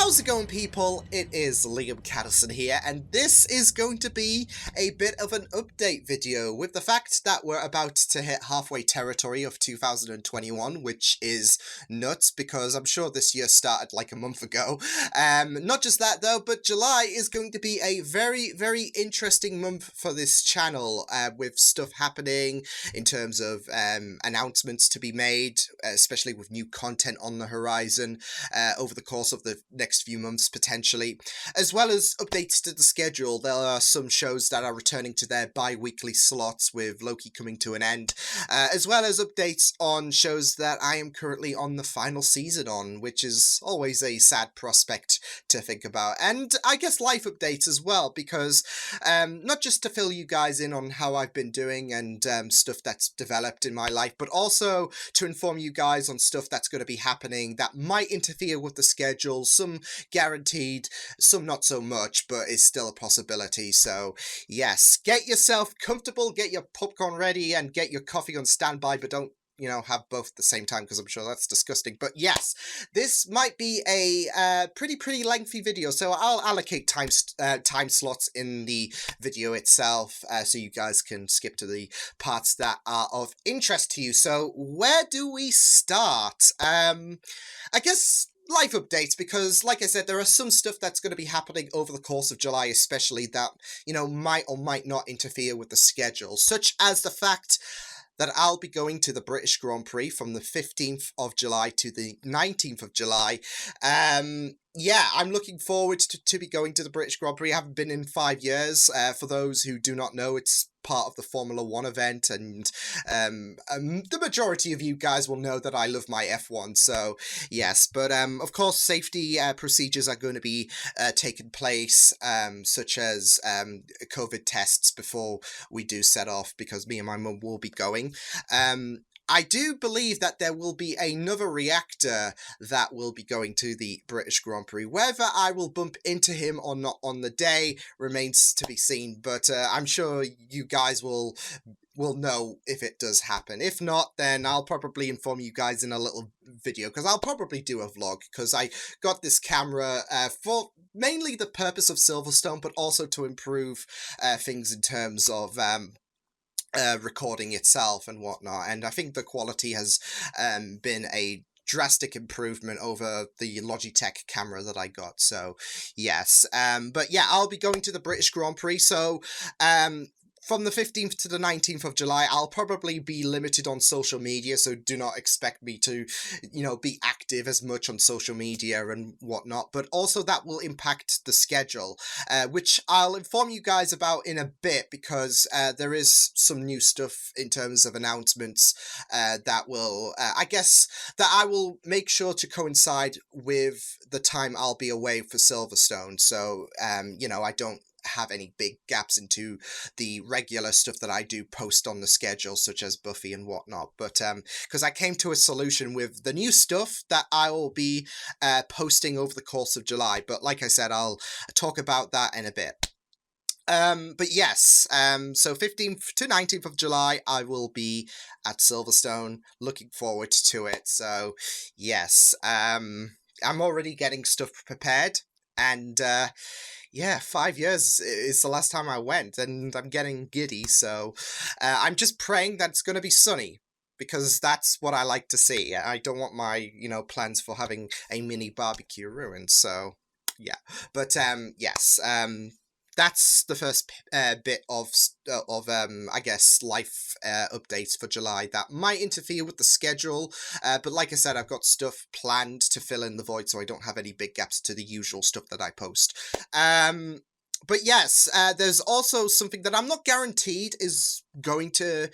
How's it going, people? It is Liam Catterson here, and this is going to be a bit of an update video with the fact that we're about to hit halfway territory of 2021, which is nuts because I'm sure this year started like a month ago. Not just that though, but July is going to be a very, very interesting month for this channel, with stuff happening in terms of announcements to be made, especially with new content on the horizon over the course of the next few months potentially, as well as updates to the schedule. There are some shows that are returning to their bi-weekly slots, with Loki coming to an end, as well as updates on shows that I am currently on the final season on, which is always a sad prospect to think about. And I guess life updates as well, because not just to fill you guys in on how I've been doing and stuff that's developed in my life, but also to inform you guys on stuff that's going to be happening that might interfere with the schedule, some guaranteed, some not so much, but is still a possibility. So yes, get yourself comfortable, get your popcorn ready, and get your coffee on standby, but don't have both at the same time, because I'm sure that's disgusting. But yes, this might be a pretty lengthy video, so I'll allocate time slots in the video itself, so you guys can skip to the parts that are of interest to you. So where do we start? I guess life updates, because like I said, there are some stuff that's going to be happening over the course of July, especially that might or might not interfere with the schedule, such as the fact that I'll be going to the British Grand Prix from the 15th of July to the 19th of July. Yeah, I'm looking forward to be going to the British Grand Prix. I haven't been in 5 years. For those who do not know, it's part of the Formula 1 event, and the majority of you guys will know that I love my F1, so yes. But of course, safety procedures are going to be taking place, such as COVID tests before we do set off, because me and my mum will be going. I do believe that there will be another reactor that will be going to the British Grand Prix. Whether I will bump into him or not on the day remains to be seen, but I'm sure you guys will know if it does happen. If not, then I'll probably inform you guys in a little video, because I'll probably do a vlog, because I got this camera for mainly the purpose of Silverstone, but also to improve things in terms of recording itself and whatnot, and I think the quality has been a drastic improvement over the Logitech camera that I got. So yes, but yeah, I'll be going to the British Grand Prix, so from the 15th to the 19th of July, I'll probably be limited on social media, so do not expect me to, be active as much on social media and whatnot. But also that will impact the schedule, which I'll inform you guys about in a bit, because there is some new stuff in terms of announcements that will, I guess, that I will make sure to coincide with the time I'll be away for Silverstone. So, I don't have any big gaps into the regular stuff that I do post on the schedule, such as Buffy and whatnot. But because I came to a solution with the new stuff that I will be posting over the course of July. But like I said, I'll talk about that in a bit. But yes, so 15th to 19th of July, I will be at Silverstone. Looking forward to it. So yes, I'm already getting stuff prepared, and yeah, 5 years is the last time I went, and I'm getting giddy, so I'm just praying that it's going to be sunny, because that's what I like to see. I don't want my, plans for having a mini barbecue ruined, so yeah. But yes, that's the first bit of I guess, life updates for July that might interfere with the schedule. But like I said, I've got stuff planned to fill in the void, so I don't have any big gaps to the usual stuff that I post. But yes, there's also something that I'm not guaranteed is going to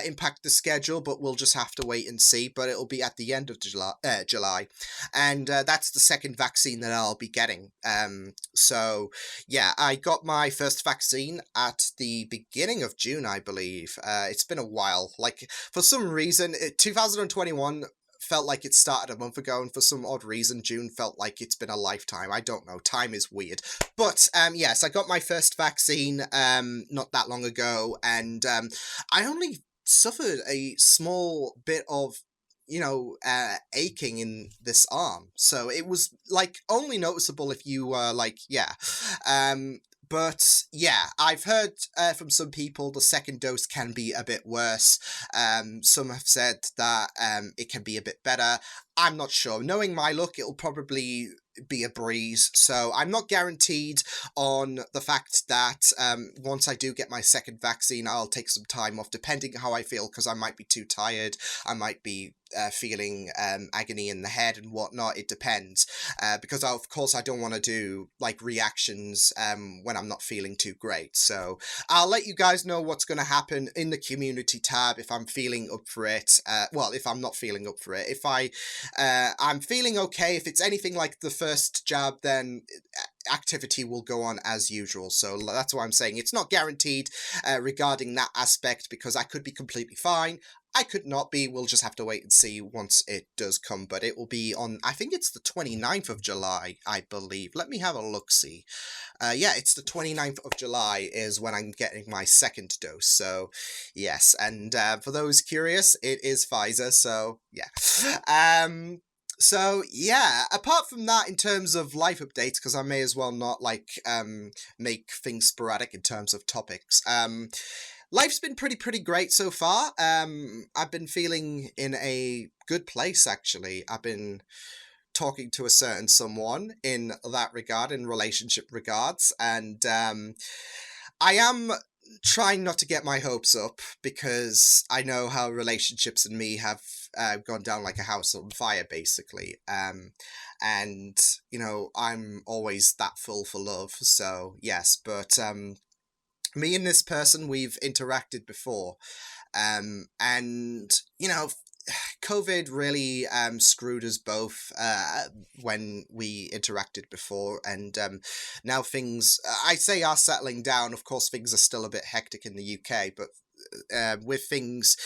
impact the schedule, but we'll just have to wait and see. But it'll be at the end of July, and that's the second vaccine that I'll be getting. So yeah, I got my first vaccine at the beginning of June, I believe. It's been a while. Like, for some reason, 2021 felt like it started a month ago, and for some odd reason, June felt like it's been a lifetime. I don't know. Time is weird. But yes, I got my first vaccine not that long ago, and I only suffered a small bit of aching in this arm. So it was like only noticeable if you were like, yeah. But yeah, I've heard from some people the second dose can be a bit worse. Some have said that it can be a bit better. I'm not sure. Knowing my luck, it'll probably be a breeze. So I'm not guaranteed on the fact that once I do get my second vaccine, I'll take some time off, depending how I feel, because I might be too tired. I might be feeling agony in the head and whatnot. It depends. Because of course I don't want to do like reactions when I'm not feeling too great. So I'll let you guys know what's going to happen in the community tab if I'm feeling up for it. Well, if I'm not feeling up for it. If I'm feeling okay, if it's anything like the first jab, then activity will go on as usual. So that's why I'm saying it's not guaranteed regarding that aspect, because I could be completely fine. I could not be. We'll just have to wait and see once it does come. But it will be on, I think it's the 29th of July, I believe. Let me have a look-see. Yeah, it's the 29th of July is when I'm getting my second dose. So, yes. And for those curious, it is Pfizer. So, yeah. So yeah, apart from that, in terms of life updates, because I may as well not like make things sporadic in terms of topics. Life's been pretty great so far. I've been feeling in a good place, actually. I've been talking to a certain someone in that regard, in relationship regards, and I am trying not to get my hopes up, because I know how relationships and me have gone down like a house on fire, basically. And I'm always that full for love. So yes, but me and this person, we've interacted before, and COVID really screwed us both when we interacted before, and now things, I say, are settling down. Of course, things are still a bit hectic in the UK, but with things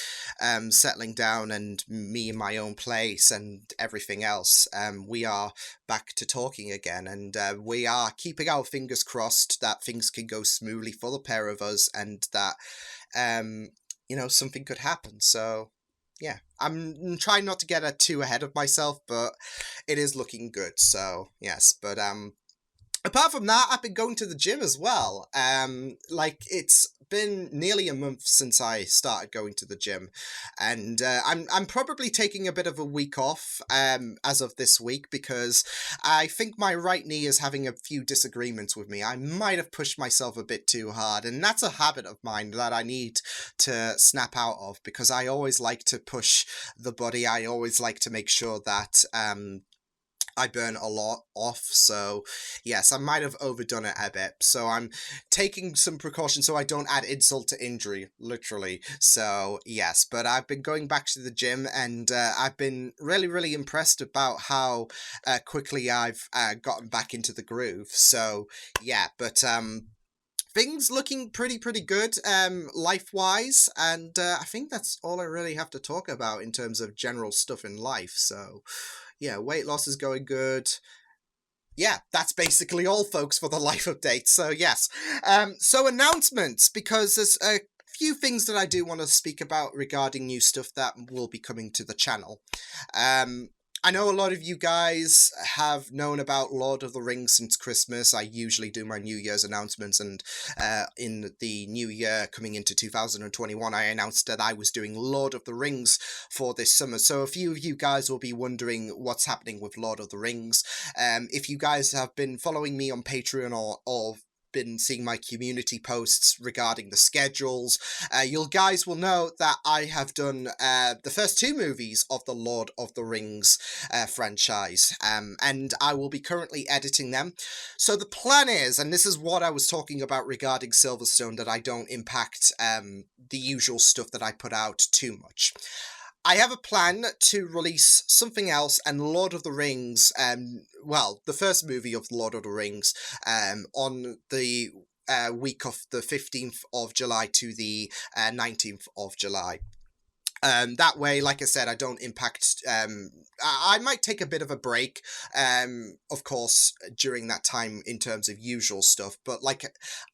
settling down and me in my own place and everything else, we are back to talking again, and we are keeping our fingers crossed that things can go smoothly for the pair of us, and that something could happen. So yeah, I'm trying not to get too ahead of myself, but it is looking good. So yes, but apart from that, I've been going to the gym as well. Like, it's been nearly a month since I started going to the gym, and I'm probably taking a bit of a week off as of this week, because I think my right knee is having a few disagreements with me. I might have pushed myself a bit too hard, and that's a habit of mine that I need to snap out of, because I always like to push the body. I always like to make sure that I burn a lot off. So yes, I might have overdone it a bit. So I'm taking some precautions so I don't add insult to injury, literally. So yes, but I've been going back to the gym, and I've been really impressed about how quickly I've gotten back into the groove. So yeah, but things looking pretty good life-wise, and I think that's all I really have to talk about in terms of general stuff in life. So yeah, weight loss is going good. Yeah, that's basically all, folks, for the life update. So yes, so announcements, because there's a few things that I do want to speak about regarding new stuff that will be coming to the channel. I know a lot of you guys have known about Lord of the Rings since Christmas. I usually do my New Year's announcements, and in the new year coming into 2021, I announced that I was doing Lord of the Rings for this summer. So a few of you guys will be wondering what's happening with Lord of the Rings. If you guys have been following me on Patreon or been seeing my community posts regarding the schedules, you guys will know that I have done the first two movies of the Lord of the Rings franchise, and I will be currently editing them. So the plan is, and this is what I was talking about regarding Silverstone, that I don't impact the usual stuff that I put out too much. I have a plan to release something else, and Lord of the Rings, well, the first movie of Lord of the Rings, on the week of the 15th of July to the 19th of July. That way, like I said, I don't impact. I might take a bit of a break, of course, during that time in terms of usual stuff. But like,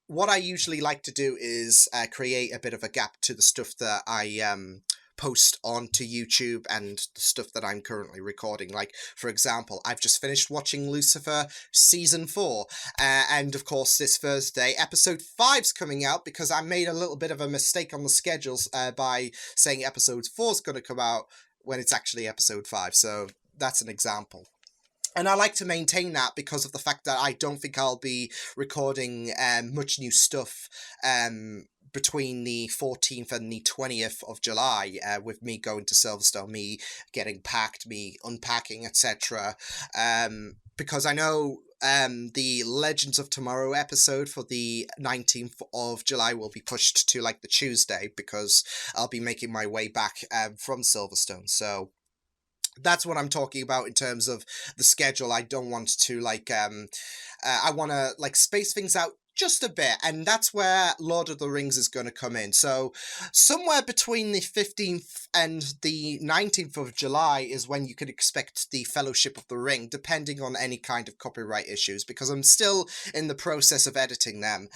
what I usually like to do is create a bit of a gap to the stuff that I post onto YouTube and the stuff that I'm currently recording. Like, for example, I've just finished watching Lucifer Season 4, and of course this Thursday, Episode 5's coming out because I made a little bit of a mistake on the schedules by saying Episode 4's going to come out when it's actually Episode 5, so that's an example. And I like to maintain that because of the fact that I don't think I'll be recording much new stuff between the 14th and the 20th of July, with me going to Silverstone, me getting packed, me unpacking, etc. Because I know the Legends of Tomorrow episode for the 19th of July will be pushed to like the Tuesday because I'll be making my way back from Silverstone. So that's what I'm talking about in terms of the schedule. I don't want to like I want to like space things out just a bit, and that's where Lord of the Rings is going to come in. So somewhere between the 15th and the 19th of July is when you could expect the Fellowship of the Ring, depending on any kind of copyright issues, because I'm still in the process of editing them.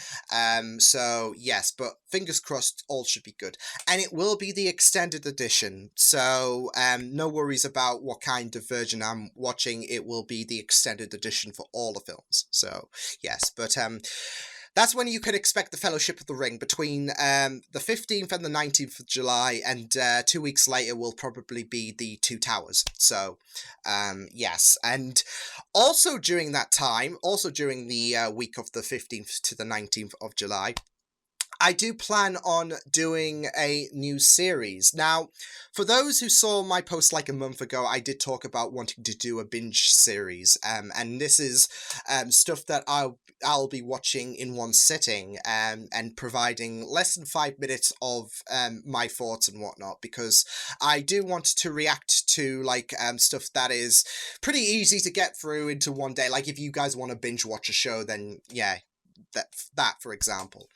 So yes, but fingers crossed, all should be good. And it will be the extended edition, so no worries about what kind of version I'm watching. It will be the extended edition for all the films. So yes, but that's when you could expect the Fellowship of the Ring, between the 15th and the 19th of July, and 2 weeks later will probably be the Two Towers. So, yes. And also during that time, also during the week of the 15th to the 19th of July, I do plan on doing a new series. Now, for those who saw my post like a month ago, I did talk about wanting to do a binge series, and this is stuff that I'll be watching in one sitting, and providing less than 5 minutes of my thoughts and whatnot, because I do want to react to like stuff that is pretty easy to get through into one day. Like if you guys want to binge watch a show, then yeah, that for example.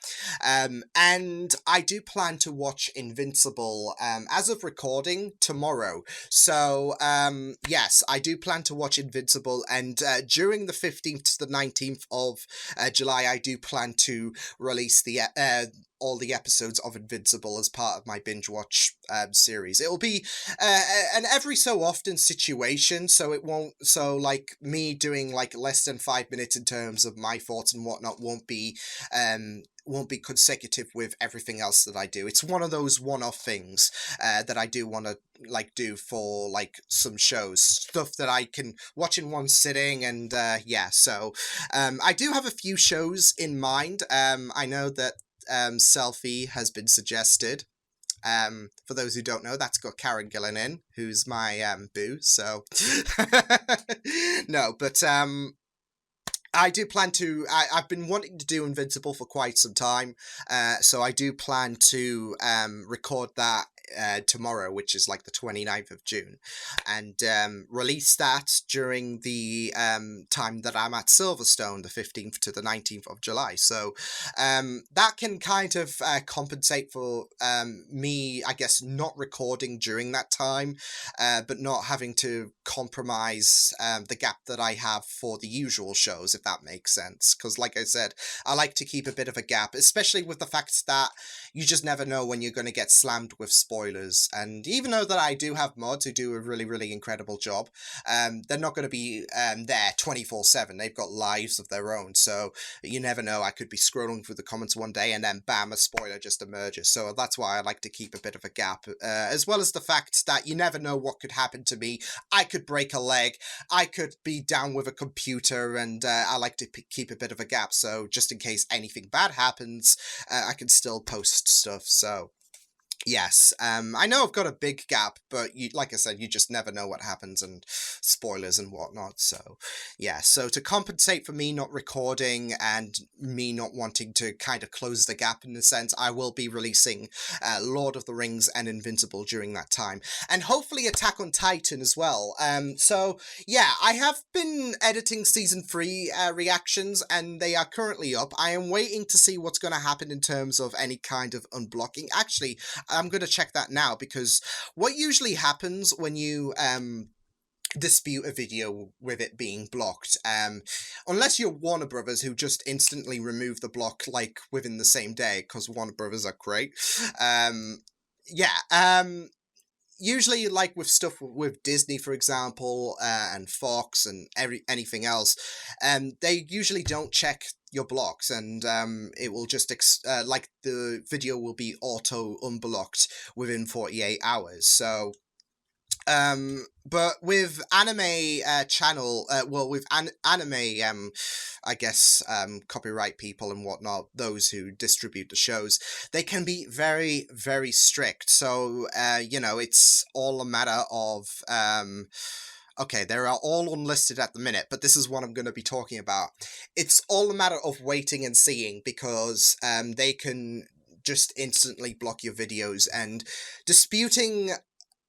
And I do plan to watch Invincible as of recording tomorrow. So yes, I do plan to watch Invincible, and during the 15th to the 19th of July, I do plan to release the all the episodes of Invincible as part of my binge watch series. It'll be an every so often situation, so it won't, so like me doing like less than 5 minutes in terms of my thoughts and whatnot won't be consecutive with everything else that I do. It's one of those one-off things that I do want to like do for like some shows, stuff that I can watch in one sitting, and yeah, so I do have a few shows in mind. I know that Selfie has been suggested. For those who don't know, that's got Karen Gillan in, who's my boo, so no, but I do plan to, I've been wanting to do Invincible for quite some time, so I do plan to record that tomorrow, which is like the 29th of June, and release that during the time that I'm at Silverstone, the 15th to the 19th of July. So that can kind of compensate for me, I guess, not recording during that time, but not having to compromise the gap that I have for the usual shows, if that makes sense. Because like I said, I like to keep a bit of a gap, especially with the fact that you just never know when you're going to get slammed with spoilers. And even though that I do have mods who do a really, really incredible job, they're not going to be there 24/7. They've got lives of their own. So you never know. I could be scrolling through the comments one day and then bam, a spoiler just emerges. So that's why I like to keep a bit of a gap, as well as the fact that you never know what could happen to me. I could break a leg. I could be down with a computer, and I like to keep a bit of a gap. So just in case anything bad happens, I can still post stuff. So yes, I know I've got a big gap, but like I said, you just never know what happens, and spoilers and whatnot. So yeah, so to compensate for me not recording and me not wanting to kind of close the gap in a sense, I will be releasing Lord of the Rings and Invincible during that time, and hopefully Attack on Titan as well. So yeah, I have been editing season 3 reactions, and they are currently up. I am waiting to see what's going to happen in terms of any kind of unblocking. Actually, I'm going to check that now, because what usually happens when you dispute a video with it being blocked, unless you're Warner Brothers, who just instantly remove the block like within the same day, because Warner Brothers are great, yeah, usually like with stuff with Disney, for example, and Fox and anything else, they usually don't check your blocks, and it will just like the video will be auto unblocked within 48 hours. So but with anime channel, well, with anime, I guess copyright people and whatnot, those who distribute the shows, they can be very, very strict. So you know, it's all a matter of okay, they are all unlisted at the minute, but this is what I'm going to be talking about. It's all a matter of waiting and seeing, because they can just instantly block your videos, and disputing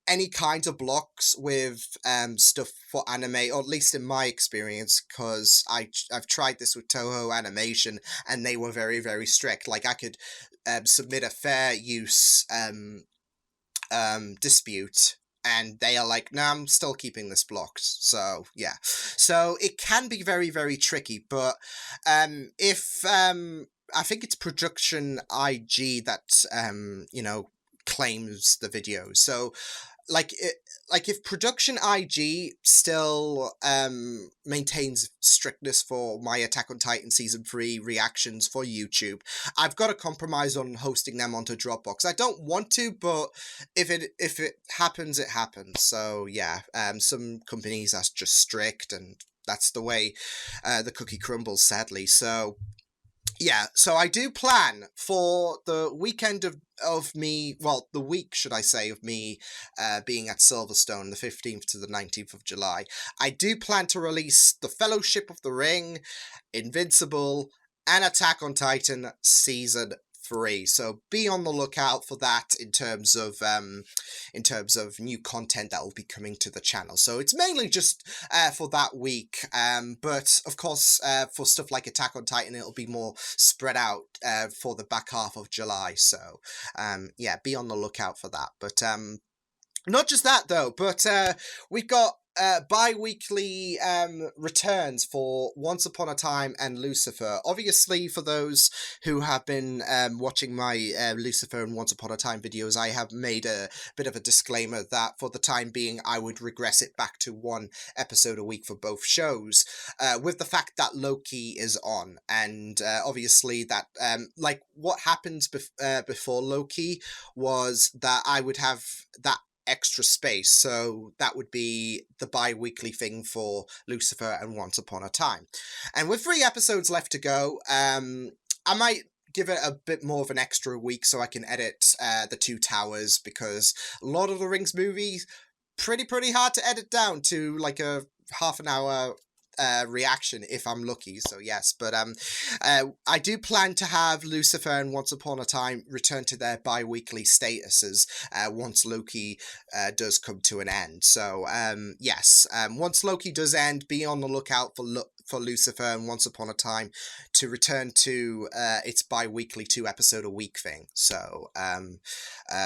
any kind of blocks with stuff for anime, or at least in my experience, because I've tried this with Toho Animation, and they were very, very strict. Like, I could submit a fair use dispute, and they are like, no, I'm still keeping this blocked. So yeah, so it can be very, very tricky. But if I think it's Production IG that you know, claims the videos. So like if Production IG still maintains strictness for my Attack on Titan season 3 reactions for YouTube, I've got to compromise on hosting them onto Dropbox. I don't want to, but if it happens, it happens. So yeah, some companies are just strict, and that's the way the cookie crumbles, sadly. So yeah, so I do plan for the weekend of me, well, the week, should I say, of me being at Silverstone, the 15th to the 19th of July. I do plan to release The Fellowship of the Ring, Invincible, and Attack on Titan Season 3. So be on the lookout for that in terms of new content that will be coming to the channel. So it's mainly just for that week, but of course for stuff like Attack on Titan, it'll be more spread out for the back half of July. So yeah, be on the lookout for that. But not just that though, but we've got bi-weekly returns for Once Upon a Time and Lucifer. Obviously, for those who have been watching my Lucifer and Once Upon a Time videos, I have made a bit of a disclaimer that for the time being, I would regress it back to one episode a week for both shows, with the fact that Loki is on. And obviously that, like, what happens before Loki was that I would have that extra space, so that would be the bi-weekly thing for Lucifer and Once Upon a Time. And with 3 episodes left to go, I might give it a bit more of an extra week so I can edit the Two Towers, because Lord of the Rings movies, pretty hard to edit down to like a half an hour reaction if I'm lucky. So yes, but I do plan to have Lucifer and Once Upon a Time return to their bi-weekly statuses once Loki does come to an end. So yes, once Loki does end, be on the lookout for Lucifer and Once Upon a Time to return to its bi-weekly 2-episode a week thing. So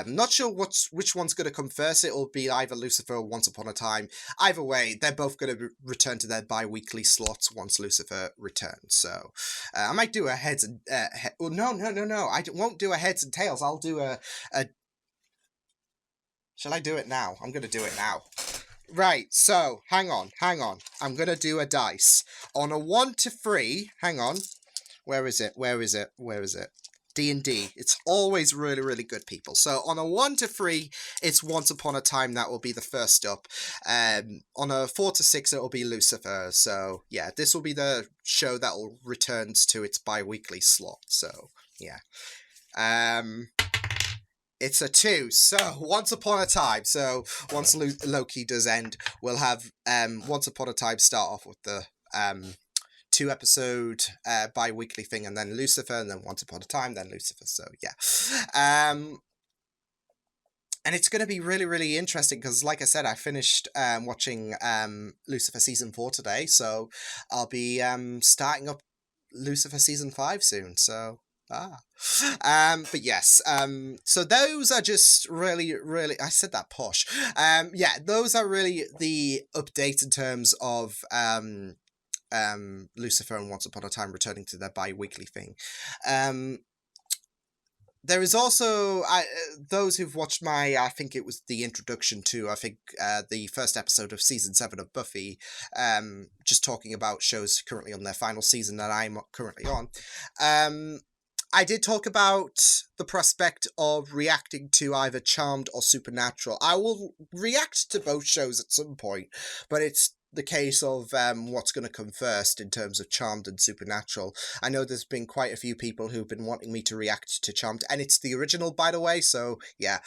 not sure which one's going to come first. It'll be either Lucifer or Once Upon a Time. Either way, they're both going to return to their bi-weekly slots once Lucifer returns. So I might do a heads and well, no, I won't do a heads and tails. I'll do a shall I do it now? I'm going to do it now. Right, so hang on. I'm going to do a dice on a 1 to 3. Hang on. Where is it? D&D. It's always really good, people. So on a 1 to 3, it's Once Upon a Time. That will be the first up. On a 4 to 6, it will be Lucifer. So yeah, this will be the show that will returns to its bi-weekly slot. So yeah. It's a 2. So Once Upon a Time. So once Loki does end, we'll have Once Upon a Time start off with the 2-episode bi-weekly thing, and then Lucifer, and then Once Upon a Time, then Lucifer. So yeah. And it's going to be really interesting, because like I said, I finished watching Lucifer season 4 today, so I'll be starting up Lucifer season 5 soon. So but yes, so those are just really, I said that posh. Yeah, those are really the updates in terms of Lucifer and Once Upon a Time returning to their bi-weekly thing. there is also those who've watched I think it was the introduction to, the first episode of season 7 of Buffy, just talking about shows currently on their final season that I'm currently on. I did talk about the prospect of reacting to either Charmed or Supernatural. I will react to both shows at some point, but it's the case of what's going to come first in terms of Charmed and Supernatural. I know there's been quite a few people who've been wanting me to react to Charmed, and it's the original, by the way, so yeah.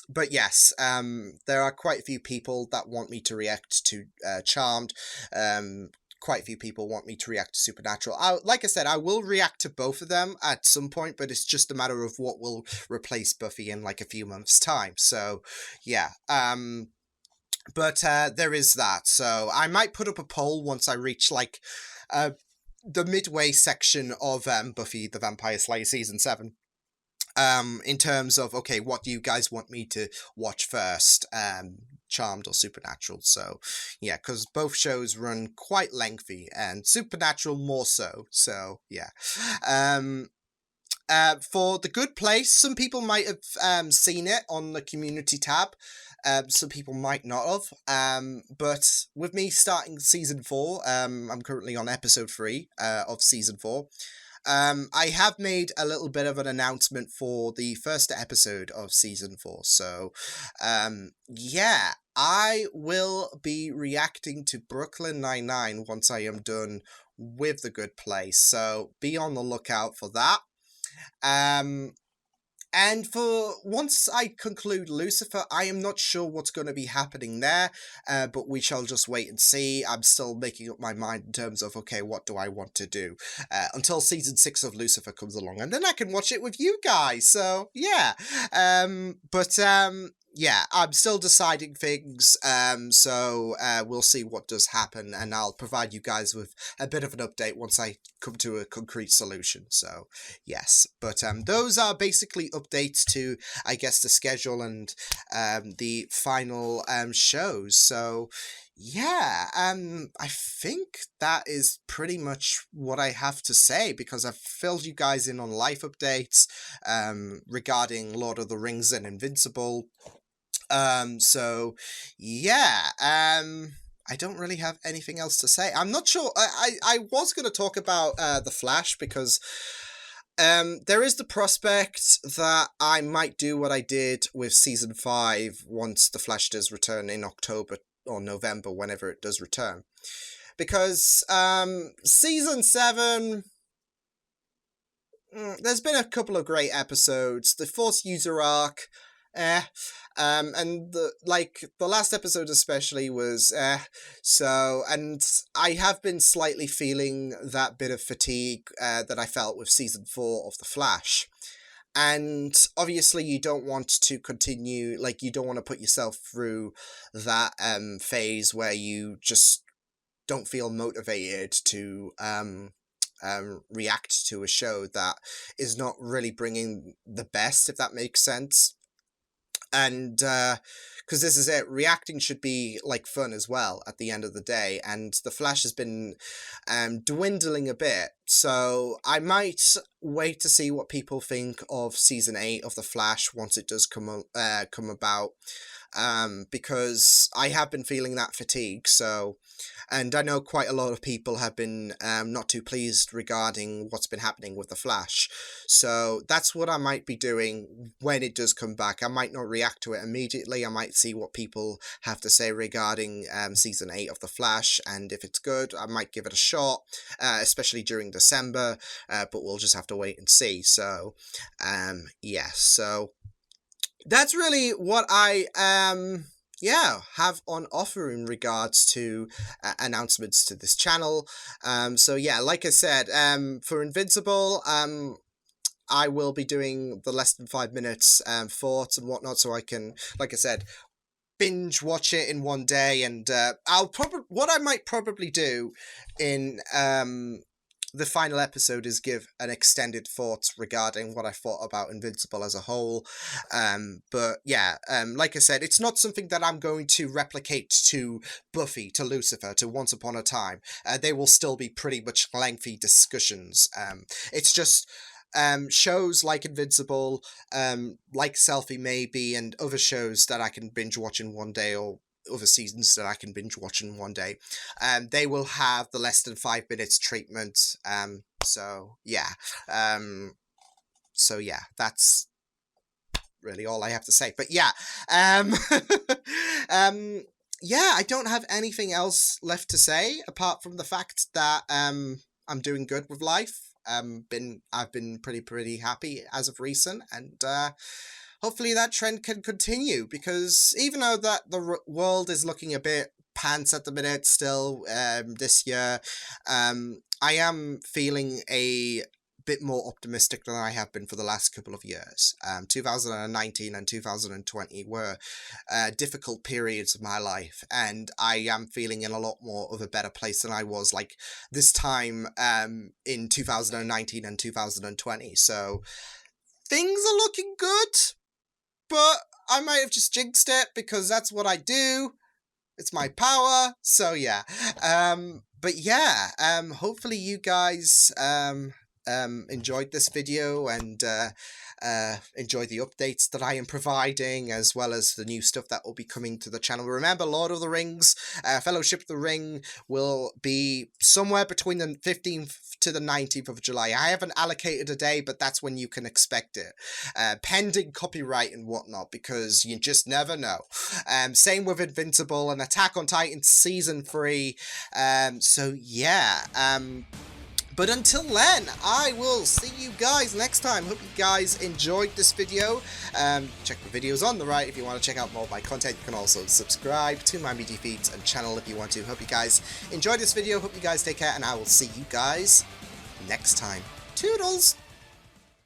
But yes, there are quite a few people that want me to react to Charmed. Quite a few people want me to react to Supernatural. Like I said, I will react to both of them at some point, but it's just a matter of what will replace Buffy in like a few months' time. So, yeah. But there is that. So I might put up a poll once I reach like the midway section of Buffy the Vampire Slayer season 7. In terms of, okay, what do you guys want me to watch first? Charmed or Supernatural? So, yeah, because both shows run quite lengthy, and Supernatural more so. So, yeah. For The Good Place, some people might have seen it on the community tab. Some people might not have. But with me starting season 4, I'm currently on episode 3 of season 4. I have made a little bit of an announcement for the first episode of season 4. So, yeah, I will be reacting to Brooklyn Nine-Nine once I am done with The Good Place. So be on the lookout for that. And for once I conclude Lucifer, I am not sure what's going to be happening there, but we shall just wait and see. I'm still making up my mind in terms of, okay, what do I want to do? Until season 6 of Lucifer comes along, and then I can watch it with you guys. So, yeah. Yeah, I'm still deciding things, so we'll see what does happen, and I'll provide you guys with a bit of an update once I come to a concrete solution. So, yes, but those are basically updates to, I guess, the schedule and the final shows. So, yeah, I think that is pretty much what I have to say, because I've filled you guys in on life updates regarding Lord of the Rings and Invincible. So yeah, I don't really have anything else to say. I'm not sure. I was going to talk about The Flash, because there is the prospect that I might do what I did with season 5 once The Flash does return in October or November, whenever it does return. Because season 7, there's been a couple of great episodes. The Force User arc, and the last episode especially was so, and I have been slightly feeling that bit of fatigue that I felt with season 4 of The Flash. And obviously you don't want to continue, like, you don't want to put yourself through that phase where you just don't feel motivated to react to a show that is not really bringing the best, if that makes sense. And because this is it, reacting should be like fun as well at the end of the day, and The Flash has been dwindling a bit, so I might wait to see what people think of season 8 of The Flash once it does come about, because I have been feeling that fatigue. So, and I know quite a lot of people have been not too pleased regarding what's been happening with The Flash. So that's what I might be doing when it does come back. I might not react to it immediately. I might see what people have to say regarding season 8 of The Flash, and if it's good, I might give it a shot, especially during December, but we'll just have to wait and see. So, yeah, so that's really what I have on offer in regards to announcements to this channel. So yeah, like I said, for Invincible, I will be doing the less than 5 minutes thoughts and whatnot, so I can, like I said, binge watch it in one day. And what I might probably do in the final episode is give an extended thoughts regarding what I thought about Invincible as a whole. But yeah, like I said, it's not something that I'm going to replicate to Buffy, to Lucifer, to Once Upon a Time. They will still be pretty much lengthy discussions. It's just shows like Invincible, like Selfie Maybe, and other shows that I can binge watch in one day, or other seasons that I can binge watch in one day, they will have the less than 5 minutes treatment. So yeah, that's really all I have to say. But yeah, yeah, I don't have anything else left to say apart from the fact that I'm doing good with life. I've been pretty happy as of recent, and hopefully that trend can continue, because even though that the world is looking a bit pants at the minute still, this year, I am feeling a bit more optimistic than I have been for the last couple of years. 2019 and 2020 were difficult periods of my life, and I am feeling in a lot more of a better place than I was like this time in 2019 and 2020. So things are looking good, but I might have just jinxed it because that's what I do. It's my power. So yeah. But yeah, hopefully you guys enjoyed this video and enjoy the updates that I am providing, as well as the new stuff that will be coming to the channel. Remember, Lord of the Rings, Fellowship of the Ring will be somewhere between the 15th to the 19th of July. I haven't allocated a day, but that's when you can expect it, pending copyright and whatnot, because you just never know. Same with Invincible and Attack on Titan Season 3. So yeah, but until then, I will see you guys next time. Hope you guys enjoyed this video. Check the videos on the right if you want to check out more of my content. You can also subscribe to my media feeds and channel if you want to. Hope you guys enjoyed this video. Hope you guys take care, and I will see you guys next time. Toodles!